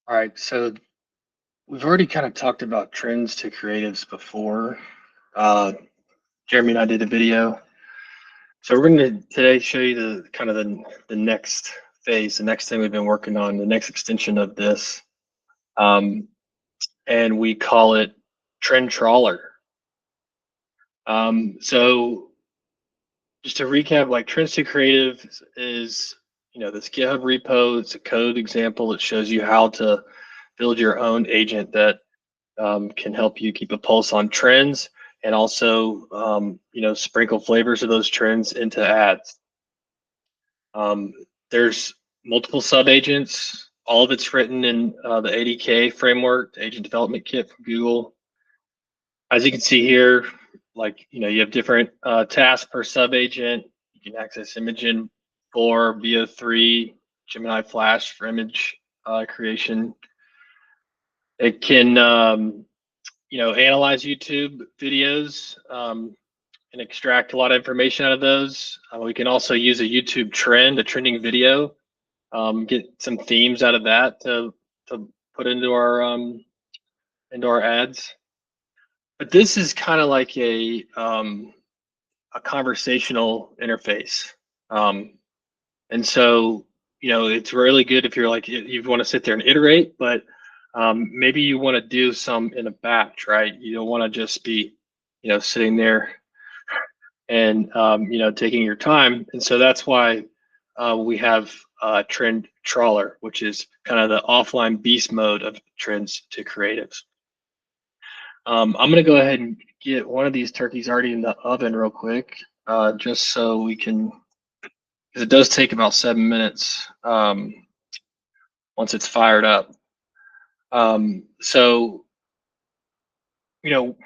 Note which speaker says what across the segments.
Speaker 1: All right, so we've already kind of talked about trends to creatives before. Uh, Jeremy and I did a video. So we're going to today show you the kind of the next phase, the next thing we've been working on, the next extension of this. And we call it trend-trawler. So just to recap, like trends to creative is, this GitHub repo. It's a code example that shows you how to build your own agent that can help you keep a pulse on trends and also, sprinkle flavors of those trends into ads. There's multiple sub agents. All of it's written in the ADK framework, the Agent Development Kit from Google. As you can see here, you have different tasks per sub agent. You can access Imagen 4, VO3, Gemini Flash for image creation. It can analyze YouTube videos and extract a lot of information out of those. We can also use a YouTube trend, a trending video, get some themes out of that to put into our ads. But this is kind of like a conversational interface, and so it's really good if you're like you want to sit there and iterate, but maybe you want to do some in a batch, right? You don't want to just be, sitting there and, taking your time. And so that's why we have trend-trawler, which is kind of the offline beast mode of trends to creatives. I'm going to go ahead and get one of these turkeys already in the oven real quick, just so we can, because it does take about 7 minutes once it's fired up. So,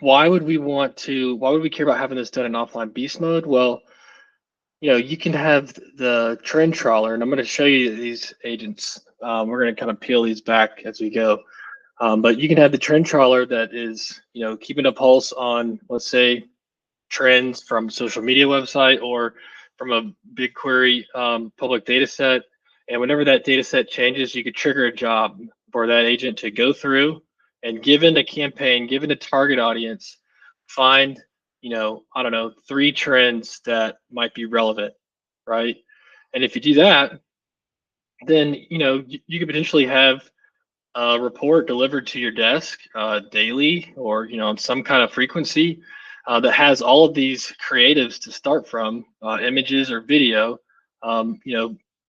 Speaker 1: why would we care about having this done in offline beast mode? Well, you can have the trend-trawler, and I'm going to show you these agents. We're going to kind of peel these back as we go. But you can have the trend-trawler that is, keeping a pulse on, let's say, trends from social media website or from a BigQuery public data set. And whenever that data set changes, you could trigger a job for that agent to go through and, given a campaign, given a target audience, find, I don't know, 3 trends that might be relevant, right? And if you do that, then, you could potentially have a report delivered to your desk daily or, on some kind of frequency that has all of these creatives to start from, images or video,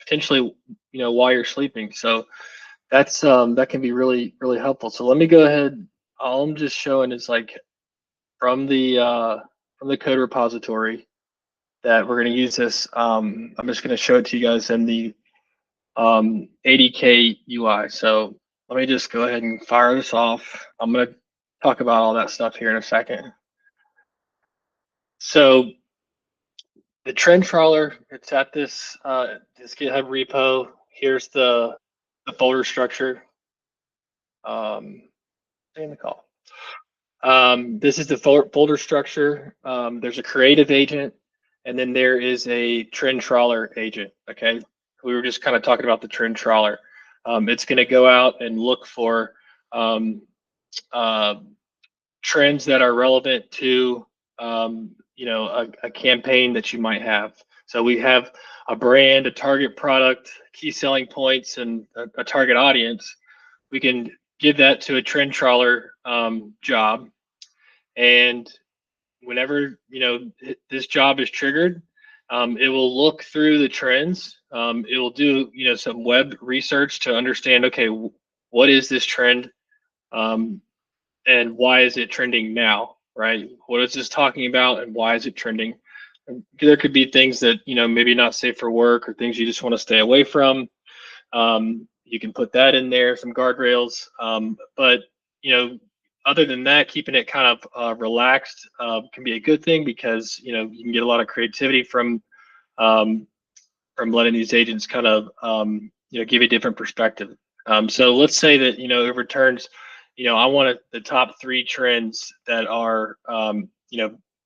Speaker 1: potentially, while you're sleeping. So that's that can be really, really helpful. So let me go ahead. All I'm just showing is like from the code repository that we're going to use this. I'm just going to show it to you guys in the ADK UI. So let me just go ahead and fire this off. I'm going to talk about all that stuff here in a second. So the trend-trawler, it's at this GitHub repo. Here's the folder structure. In the call. This is the folder structure. There's a creative agent, and then there is a trend-trawler agent. Okay, we were just kind of talking about the trend-trawler. It's going to go out and look for trends that are relevant to a campaign that you might have. So we have a brand, a target product, key selling points, and a target audience. We can give that to a trend-trawler job, and whenever this job is triggered, it will look through the trends. It will do some web research to understand, okay, what is this trend, and why is it trending now, right? What is this talking about, and why is it trending? And there could be things that maybe not safe for work, or things you just want to stay away from. You can put that in there, some guardrails. But other than that, keeping it kind of relaxed can be a good thing, because you can get a lot of creativity from letting these agents kind of give you a different perspective. So let's say that it returns, I want the top 3 trends that are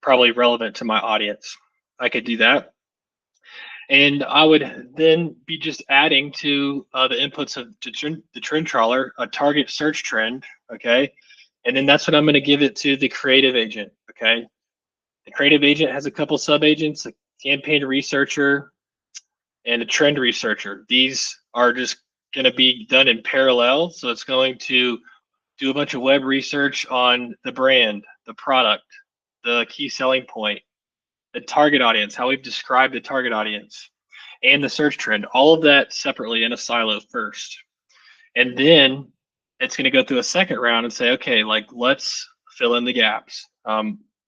Speaker 1: probably relevant to my audience. I could do that. And I would then be just adding to the inputs of the trend trawler a target search trend, okay? And then that's what I'm going to give it to the creative agent, okay? The creative agent has a couple sub agents, a campaign researcher and a trend researcher. These are just going to be done in parallel. So it's going to do a bunch of web research on the brand, the product, the key selling point, the target audience, how we've described the target audience, and the search trend, all of that separately in a silo first. And then it's going to go through a second round and say, okay, like let's fill in the gaps.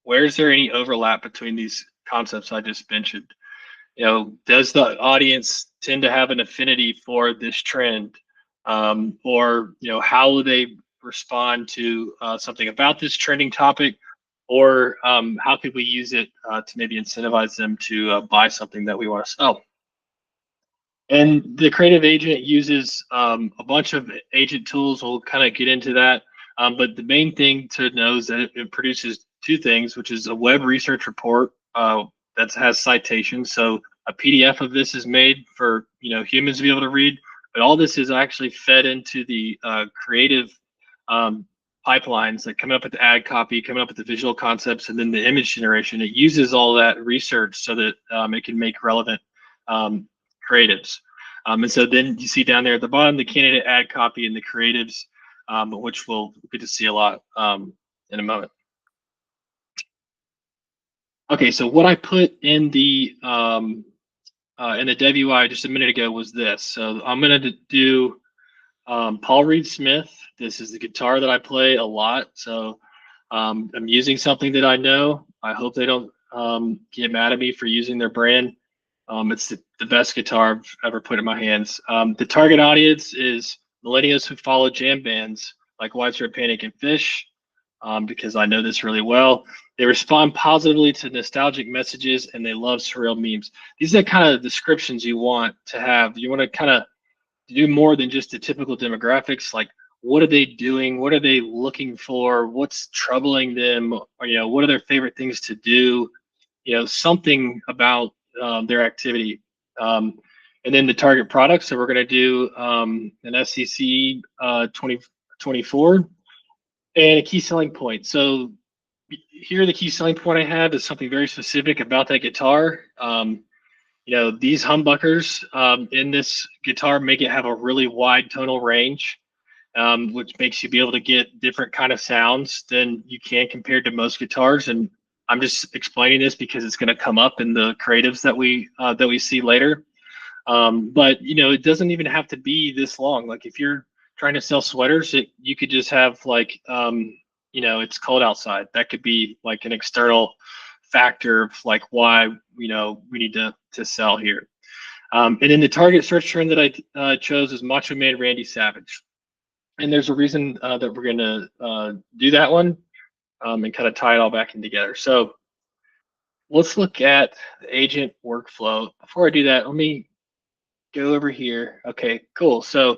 Speaker 1: Where is there any overlap between these concepts I just mentioned? You know, does the audience tend to have an affinity for this trend? Or, you know, how will they respond to something about this trending topic? Or how could we use it to maybe incentivize them to buy something that we want to sell? And the creative agent uses a bunch of agent tools. We'll kind of get into that. But the main thing to know is that it produces two things, which is a web research report that has citations. So a PDF of this is made for humans to be able to read, but all this is actually fed into the creative pipelines that come up with the ad copy, coming up with the visual concepts, and then the image generation. It uses all that research so that it can make relevant creatives. And so then you see down there at the bottom the candidate ad copy and the creatives, which we'll get to see a lot in a moment. Okay, so what I put in the dev UI just a minute ago was this. So I'm going to do Paul Reed Smith. This is the guitar that I play a lot. So I'm using something that I know. I hope they don't get mad at me for using their brand. It's the best guitar I've ever put in my hands. The target audience is millennials who follow jam bands like Widespread Panic and Fish, because I know this really well. They respond positively to nostalgic messages and they love surreal memes. These are the kind of descriptions you want to have. You want to kind of do more than just the typical demographics, like what are they doing? What are they looking for? What's troubling them? Or, what are their favorite things to do? Something about their activity. And then the target product. So we're going to do an SCC 2024 and a key selling point. So here, the key selling point I have is something very specific about that guitar. These humbuckers in this guitar make it have a really wide tonal range, which makes you be able to get different kind of sounds than you can compared to most guitars. And I'm just explaining this because it's going to come up in the creatives that we see later. But it doesn't even have to be this long. Like if you're trying to sell sweaters, you could just have like it's cold outside. That could be like an external factor of like why we need to sell here. And then the target search trend that I chose is Macho Man Randy Savage. And there's a reason that we're going to do that one and kind of tie it all back in together. So let's look at the agent workflow. Before I do that, let me go over here. Okay, cool. So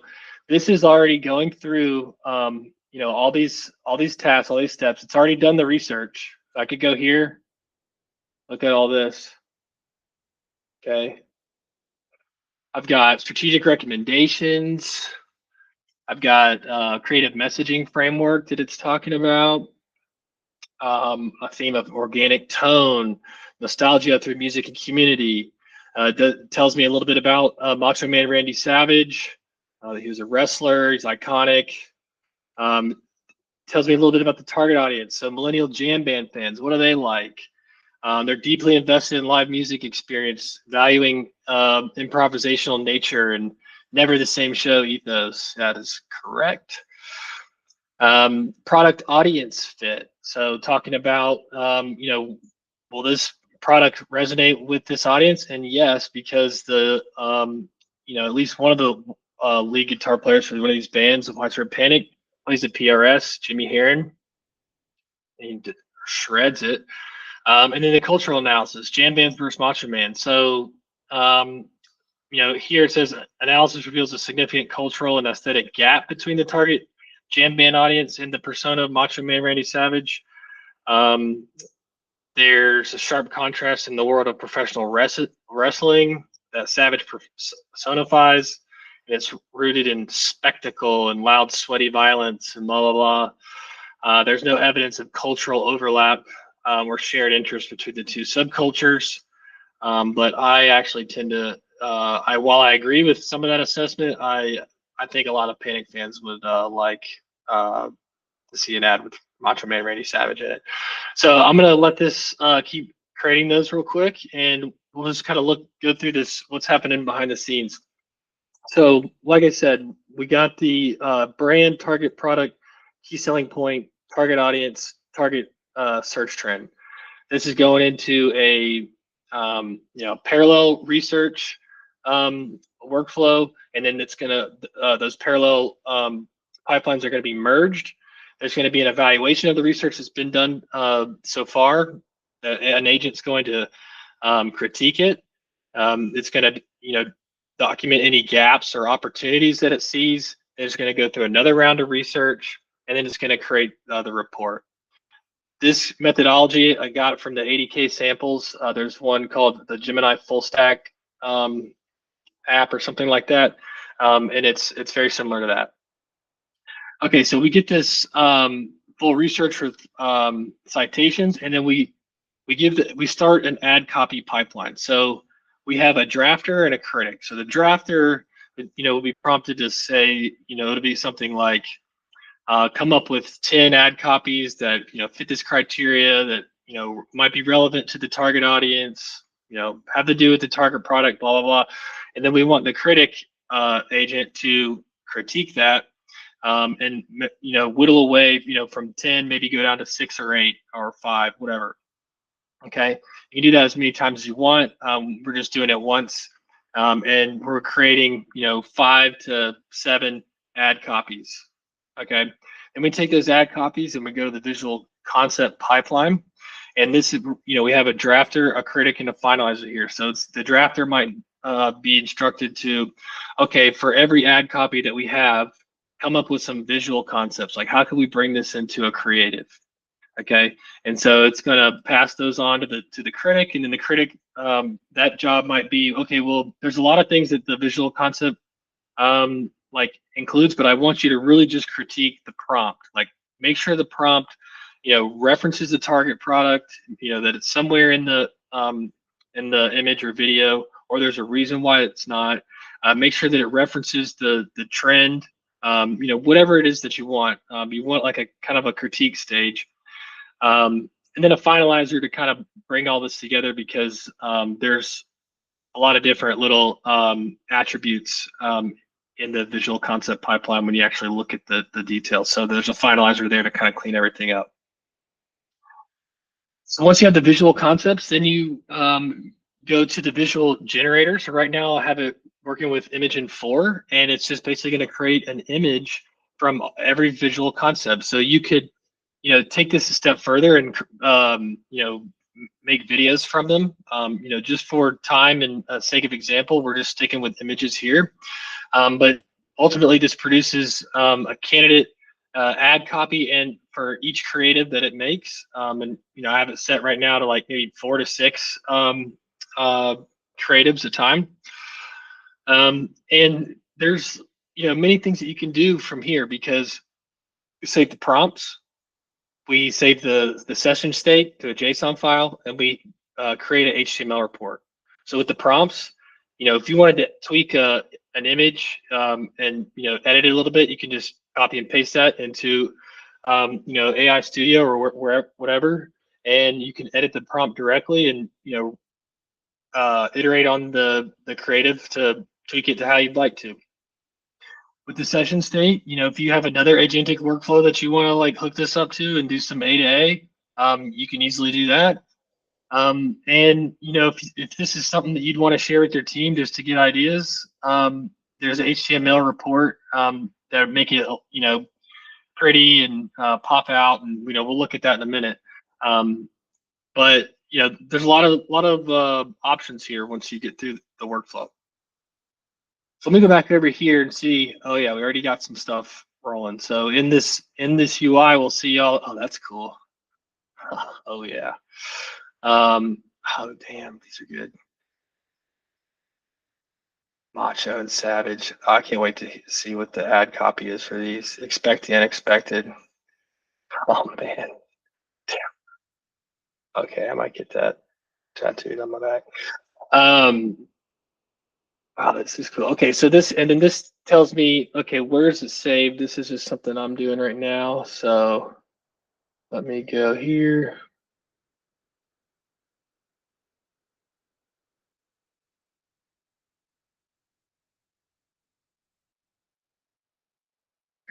Speaker 1: this is already going through all these tasks, all these steps. It's already done the research. I could go here, look at all this. Okay. I've got strategic recommendations. I've got creative messaging framework that it's talking about. A theme of organic tone, nostalgia through music and community. Tells me a little bit about Macho Man Randy Savage. He was a wrestler. He's iconic. Tells me a little bit about the target audience. So millennial jam band fans, what are they like? They're deeply invested in live music experience, valuing improvisational nature and never the same show ethos. That is correct. Product audience fit. So talking about, will this product resonate with this audience? And yes, because the, at least one of the lead guitar players for one of these bands of Widespread Panic plays the PRS, Jimmy Herron. He shreds it. And then the cultural analysis, jam bands versus Macho Man. So, here it says analysis reveals a significant cultural and aesthetic gap between the target jam band audience and the persona of Macho Man Randy Savage. There's a sharp contrast in the world of professional wrestling that Savage personifies. It's rooted in spectacle and loud, sweaty violence and blah, blah, blah. There's no evidence of cultural overlap or shared interest between the two subcultures. But I actually tend to, while I agree with some of that assessment, I think a lot of Panic fans would like to see an ad with Macho Man Randy Savage in it. So I'm gonna let this keep creating those real quick, and we'll just kind of go through this, what's happening behind the scenes. So like I said, we got the brand, target product, key selling point, target audience, target search trend. This is going into a parallel research workflow, and then it's gonna those parallel pipelines are going to be merged. There's going to be an evaluation of the research that's been done so far. An agent's going to critique it. It's going to document any gaps or opportunities that it sees. It's going to go through another round of research, and then it's going to create the report. This methodology I got from the 80K samples. There's one called the Gemini Full Stack app or something like that, and it's very similar to that. Okay, so we get this full research with citations, and then we start an ad copy pipeline. So we have a drafter and a critic. So the drafter, will be prompted to say, it'll be something like, come up with 10 ad copies that fit this criteria, that might be relevant to the target audience, have to do with the target product, blah blah blah. And then we want the critic agent to critique that, and whittle away, from 10, maybe go down to 6 or 8 or 5, whatever. Okay, you can do that as many times as you want. We're just doing it once, and we're creating 5 to 7 ad copies. Okay, and we take those ad copies and we go to the visual concept pipeline. And this is, we have a drafter, a critic, and a finalizer here. So it's the drafter might be instructed to, okay, for every ad copy that we have, come up with some visual concepts, like how can we bring this into a creative? Okay, and so it's going to pass those on to the critic, and then the critic, that job might be, okay, well, there's a lot of things that the visual concept like includes, but I want you to really just critique the prompt. Like, make sure the prompt, references the target product, that it's somewhere in the image or video, or there's a reason why it's not. Make sure that it references the trend, whatever it is that you want. You want like a kind of a critique stage. And then a finalizer to kind of bring all this together, because there's a lot of different little attributes in the visual concept pipeline when you actually look at the details. So there's a finalizer there to kind of clean everything up. So once you have the visual concepts, then you go to the visual generator. So right now I have it working with Imagen 4, and it's just basically going to create an image from every visual concept. So you could take this a step further and make videos from them. Just for time and sake of example, we're just sticking with images here. But ultimately, this produces a candidate ad copy, and for each creative that it makes. And I have it set right now to like maybe 4 to 6 creatives a time. And there's many things that you can do from here, because we save the prompts, we save the session state to a JSON file, and we create an HTML report. So with the prompts, if you wanted to tweak an image and edit it a little bit, you can just copy and paste that into AI Studio or whatever, and you can edit the prompt directly and iterate on the creative to tweak it to how you'd like to. With the session state, if you have another agentic workflow that you want to like hook this up to and do some A to A, you can easily do that. And if this is something that you'd want to share with your team just to get ideas, there's an HTML report that would make it pretty and pop out, and we'll look at that in a minute. But there's a lot of options here once you get through the workflow. So let me go back over here and see. Oh yeah, we already got some stuff rolling. So in this UI, we'll see y'all. Oh, that's cool. Oh yeah. Oh damn, these are good. Macho and Savage. I can't wait to see what the ad copy is for these. Expect the unexpected. Oh man. Okay, I might get that tattooed on my back. Um, wow, this is cool. Okay, so this, and then this tells me, okay, where's it saved? This is just something I'm doing right now. So let me go here.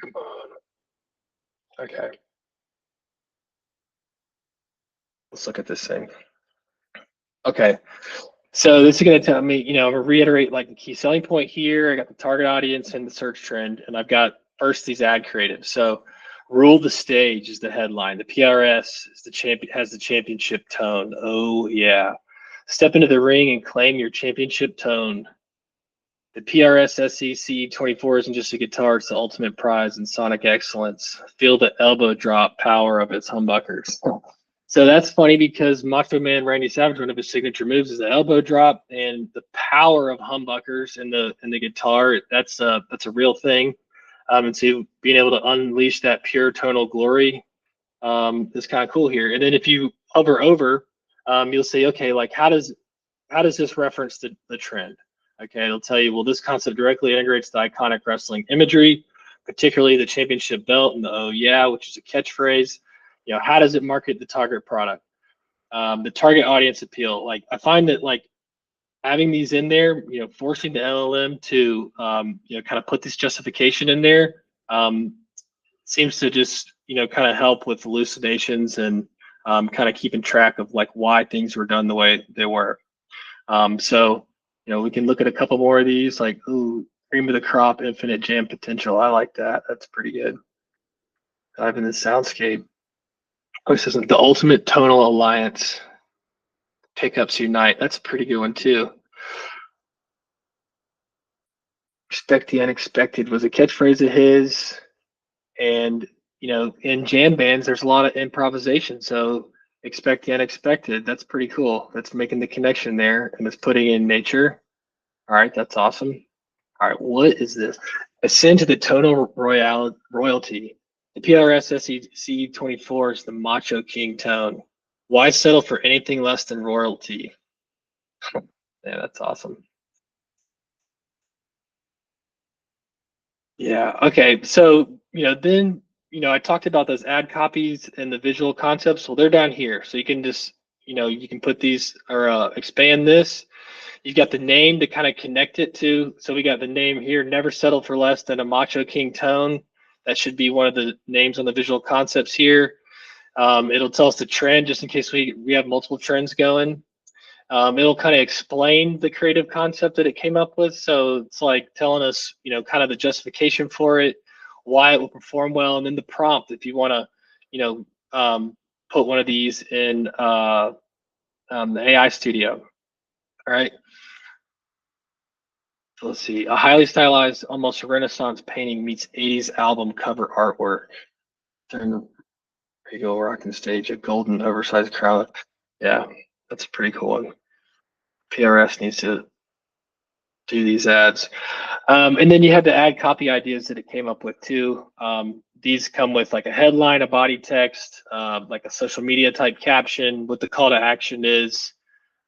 Speaker 1: Come on. Okay, let's look at this thing. Okay, so this is going to tell me, I'm going to reiterate like the key selling point here. I got the target audience and the search trend, and I've got first these ad creatives. So rule the stage is the headline. The PRS is the champion, has the championship tone. Oh yeah. Step into the ring and claim your championship tone. The PRS SEC 24 isn't just a guitar, it's the ultimate prize in sonic excellence. Feel the elbow drop power of its humbuckers. So that's funny because Macho Man Randy Savage, one of his signature moves is the elbow drop, and the power of humbuckers in the guitar. That's a real thing. And so being able to unleash that pure tonal glory is kind of cool here. And then if you hover over, you'll see, okay, like how does this reference the trend? Okay, it'll tell you, well, this concept directly integrates the iconic wrestling imagery, particularly the championship belt and the oh yeah, which is a catchphrase. How does it market the target product? The target audience appeal. Like I find that like having these in there, forcing the LLM to kind of put this justification in there seems to just kind of help with hallucinations and kind of keeping track of like why things were done the way they were. So, we can look at a couple more of these, like, ooh, cream of the crop, infinite jam potential. I like that. That's pretty good. Dive in the soundscape. Oh, this isn't the ultimate tonal alliance. Pickups unite. That's a pretty good one too. Expect the unexpected was a catchphrase of his. And, in jam bands, there's a lot of improvisation. So expect the unexpected. That's pretty cool. That's making the connection there, and it's putting in nature. All right, that's awesome. All right, what is this? Ascend to the tonal royalty. The PRS SEC 24 is the Macho King tone. Why settle for anything less than royalty? Yeah, that's awesome. Yeah. Okay. So, then, I talked about those ad copies and the visual concepts. Well, they're down here. So you can just, you can put these or expand this. You've got the name to kind of connect it to. So we got the name here, never settled for less than a Macho King tone. That should be one of the names on the visual concepts here. It'll tell us the trend just in case we have multiple trends going. It'll kind of explain the creative concept that it came up with. So it's like telling us, kind of the justification for it, why it will perform well, and then the prompt if you want to, put one of these in the AI Studio. All right. So let's see. A highly stylized, almost Renaissance painting meets 80s album cover artwork. There you go, rocking stage, a golden oversized crown. Yeah, that's a pretty cool one. PRS needs to do these ads. And then you have the ad copy ideas that it came up with too. These come with like a headline, a body text, like a social media type caption, what the call to action is,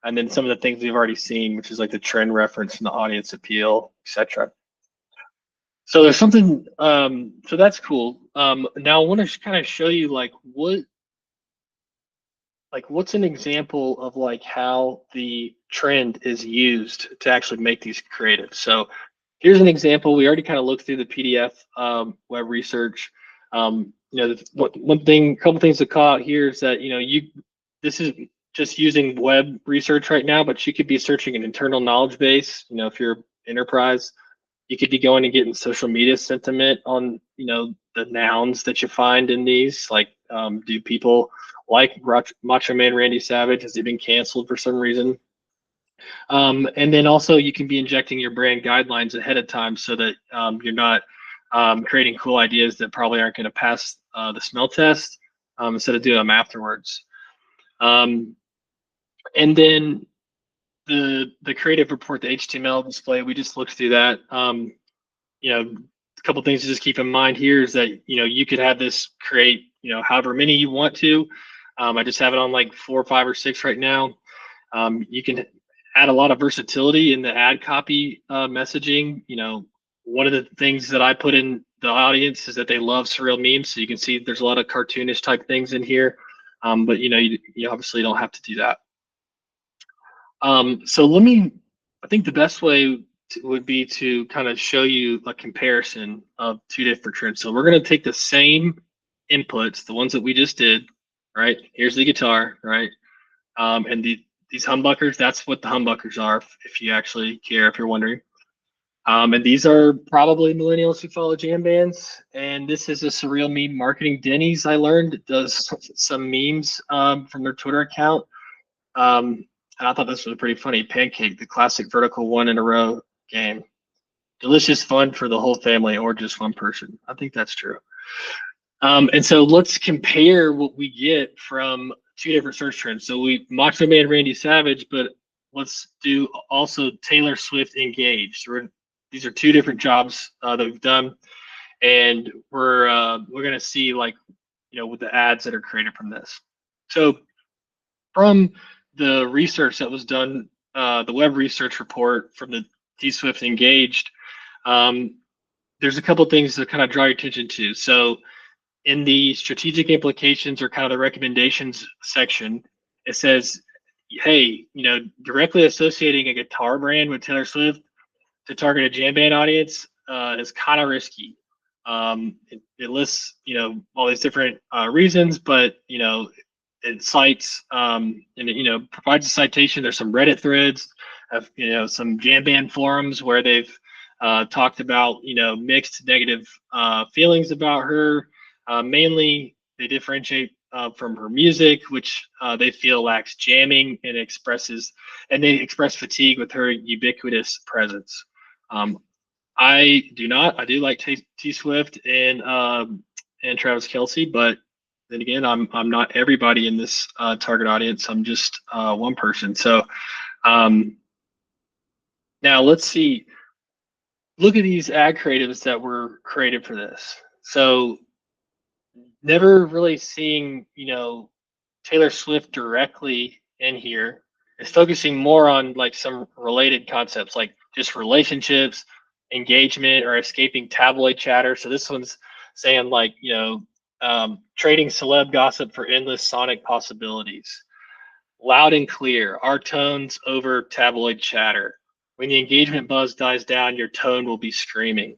Speaker 1: and then some of the things we've already seen, which is like the trend reference and the audience appeal, etc. So there's something, so that's cool. Now I want to kind of show you what's an example of like how the trend is used to actually make these creative. So here's an example. We already kind of looked through the PDF web research. A couple things to call out here is that this is just using web research right now, but you could be searching an internal knowledge base. If you're enterprise, you could be going and getting social media sentiment on the nouns that you find in these. Like, do people like Macho Man Randy Savage? Has he been canceled for some reason? And then also you can be injecting your brand guidelines ahead of time so that you're not creating cool ideas that probably aren't going to pass the smell test instead of doing them afterwards. And then the creative report, the HTML display, we just looked through that. A couple things to just keep in mind here is that you could have this create however many you want to. I just have it on like 4, 5, or 6 right now. You can add a lot of versatility in the ad copy messaging. One of the things that I put in the audience is that they love surreal memes. So you can see there's a lot of cartoonish type things in here, but you obviously don't have to do that. I think the best way would be to kind of show you a comparison of 2 different trends. So we're going to take the same inputs, the ones that we just did, right? Here's the guitar, right? And these humbuckers, that's what the humbuckers are, if you actually care, if you're wondering. And these are probably millennials who follow jam bands. And this is a surreal meme marketing. Denny's, I learned, does some memes from their Twitter account. And I thought this was pretty funny. Pancake, the classic vertical 1 in a row game. Delicious fun for the whole family or just one person. I think that's true. And so let's compare what we get from 2 different search trends. So Macho Man Randy Savage, but let's do also Taylor Swift engaged. These are 2 different jobs that we've done, and we're gonna see with the ads that are created from this. So from the research that was done, the web research report from the T-Swift engaged, there's a couple things to kind of draw your attention to. So in the strategic implications or kind of the recommendations section, it says, hey, directly associating a guitar brand with Taylor Swift to target a jam band audience is kind of risky. It lists, all these different reasons, but, it cites and it, provides a citation. There's some Reddit threads of, some jam band forums where they've talked about, mixed negative feelings about her. Mainly, they differentiate from her music, which they feel lacks jamming and they express fatigue with her ubiquitous presence. I do not. I do like T Swift and Travis Kelce, but then again, I'm not everybody in this target audience. I'm just one person. So now let's see. Look at these ad creatives that were created for this. So never really seeing, Taylor Swift directly in here. It's focusing more on like some related concepts, like just relationships, engagement, or escaping tabloid chatter. So this one's saying like, trading celeb gossip for endless sonic possibilities. Loud and clear, our tones over tabloid chatter. When the engagement buzz dies down, your tone will be screaming.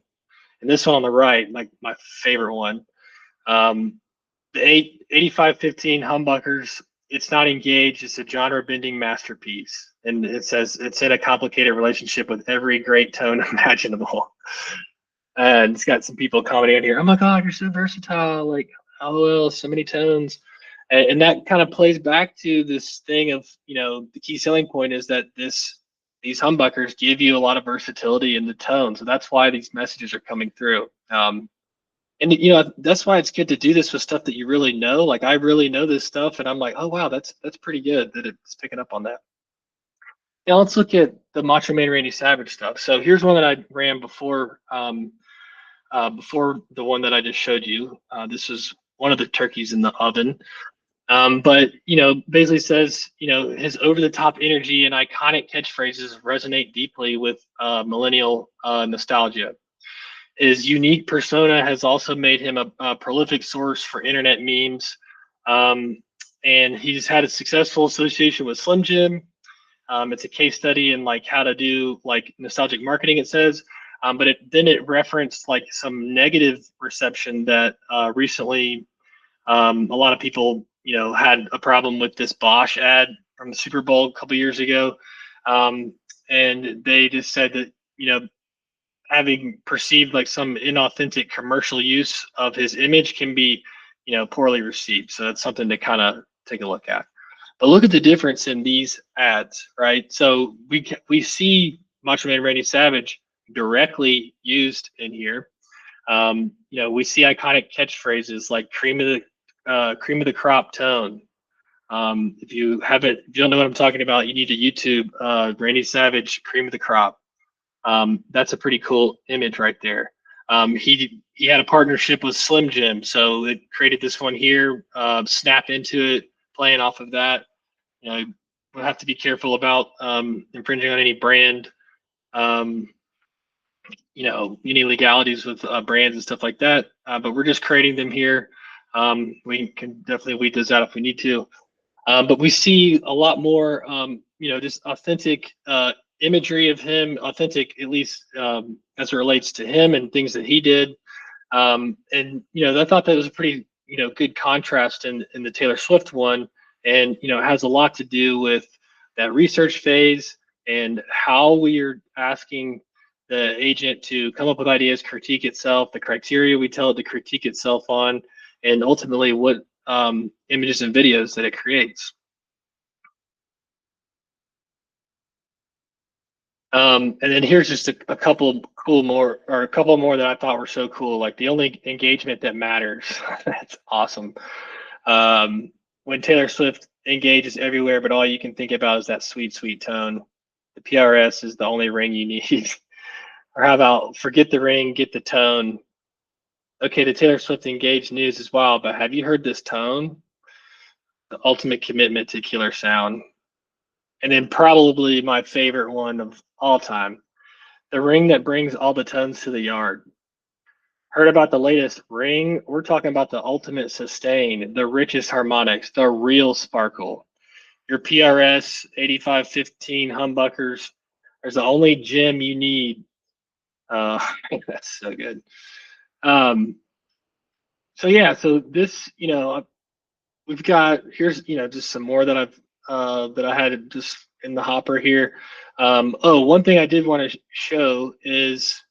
Speaker 1: And this one on the right, like my favorite one, the 8515 humbuckers, it's not engaged, it's a genre-bending masterpiece. And it says it's in a complicated relationship with every great tone imaginable. And it's got some people commenting on here, oh my God, you're so versatile, like, LOL, so many tones. And that kind of plays back to this thing of, the key selling point is that these humbuckers give you a lot of versatility in the tone. So that's why these messages are coming through. And that's why it's good to do this with stuff that you really know. Like I really know this stuff, and I'm like, oh wow, that's pretty good that it's picking up on that. Now let's look at the Macho Man Randy Savage stuff. So here's one that I ran before the one that I just showed you. This is one of the turkeys in the oven. But basically says, his over-the-top energy and iconic catchphrases resonate deeply with millennial nostalgia. His unique persona has also made him a prolific source for internet memes. And he's had a successful association with Slim Jim. It's a case study in like how to do like nostalgic marketing, it says. But then it referenced like some negative reception that recently a lot of people, had a problem with this Bosch ad from the Super Bowl a couple years ago. And they just said that, having perceived like some inauthentic commercial use of his image can be, poorly received. So that's something to kind of take a look at. But look at the difference in these ads, right? So we see Macho Man Randy Savage directly used in here. We see iconic catchphrases like cream of the crop tone, If you don't know what I'm talking about, you need to YouTube Randy Savage, Cream of the Crop. That's a pretty cool image right there. He had a partnership with Slim Jim, so it created this one here. Snap into it, playing off of that. You know, we'll have to be careful about infringing on any brand, any legalities with brands and stuff like that. But we're just creating them here. We can definitely weed those out if we need to. But we see a lot more, just authentic imagery of him, authentic at least as it relates to him and things that he did. I thought that was a pretty, good contrast in the Taylor Swift one, and it has a lot to do with that research phase and how we are asking the agent to come up with ideas, critique itself, the criteria we tell it to critique itself on, and ultimately what images and videos that it creates. And then here's just a couple more that I thought were so cool. Like the only engagement that matters. That's awesome. When Taylor Swift engages everywhere, but all you can think about is that sweet, sweet tone. The PRS is the only ring you need. Or how about forget the ring, get the tone. Okay, the Taylor Swift engaged news is wild, but have you heard this tone? The ultimate commitment to killer sound. And then probably my favorite one of all time, the ring that brings all the tones to the yard. Heard about the latest ring? We're talking about the ultimate sustain, the richest harmonics, the real sparkle. Your PRS 8515 humbuckers, there's the only gem you need. That's so good. So this, we've got, here's, just some more that I had just in the hopper here. One thing I did want to show is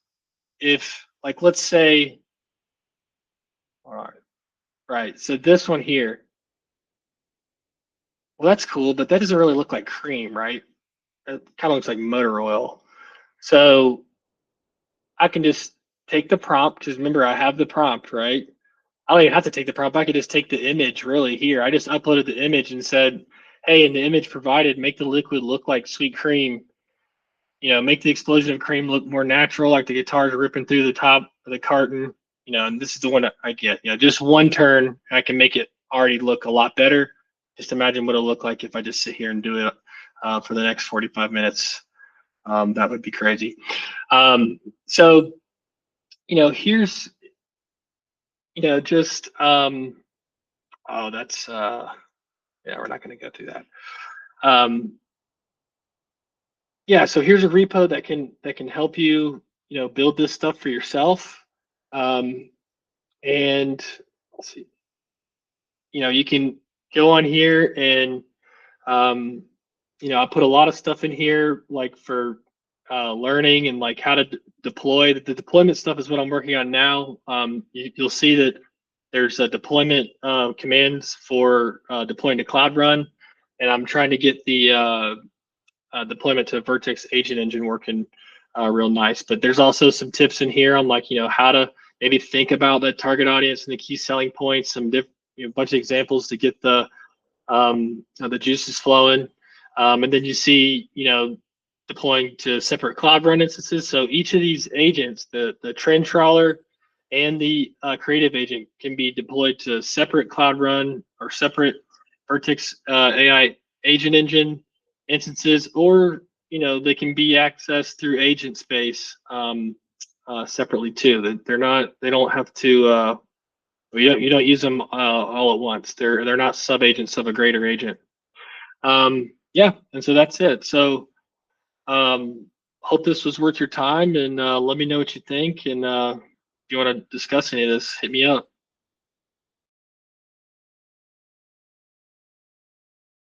Speaker 1: if, like, let's say, all right, so this one here, well, that's cool, but that doesn't really look like cream, right? It kind of looks like motor oil. So I can just take the prompt, because remember, I have the prompt, right? I don't even have to take the prompt. I could just take the image really here. I just uploaded the image and said, hey, in the image provided, make the liquid look like sweet cream. Make the explosion of cream look more natural, like the guitars ripping through the top of the carton. And this is the one I get. Just one turn, I can make it already look a lot better. Just imagine what it'll look like if I just sit here and do it for the next 45 minutes. That would be crazy. Here's, just, that's, we're not going to go through that. So here's a repo that can help you, build this stuff for yourself. And let's see, you can go on here and, I put a lot of stuff in here, like for learning and like how to deploy. The deployment stuff is what I'm working on now. You'll see that there's a deployment commands for deploying to Cloud Run, and I'm trying to get the deployment to Vertex Agent Engine working real nice. But there's also some tips in here on like, how to maybe think about that target audience and the key selling points, some bunch of examples to get the juices flowing. And then you see, deploying to separate Cloud Run instances. So each of these agents, the trend-trawler and the creative agent, can be deployed to separate Cloud Run or separate Vertex AI Agent Engine instances, or they can be accessed through agent space separately too. They don't have to. You don't use them all at once. They're not sub-agents of a greater agent. And so that's it. So hope this was worth your time, and let me know what you think. And if you want to discuss any of this, hit me up.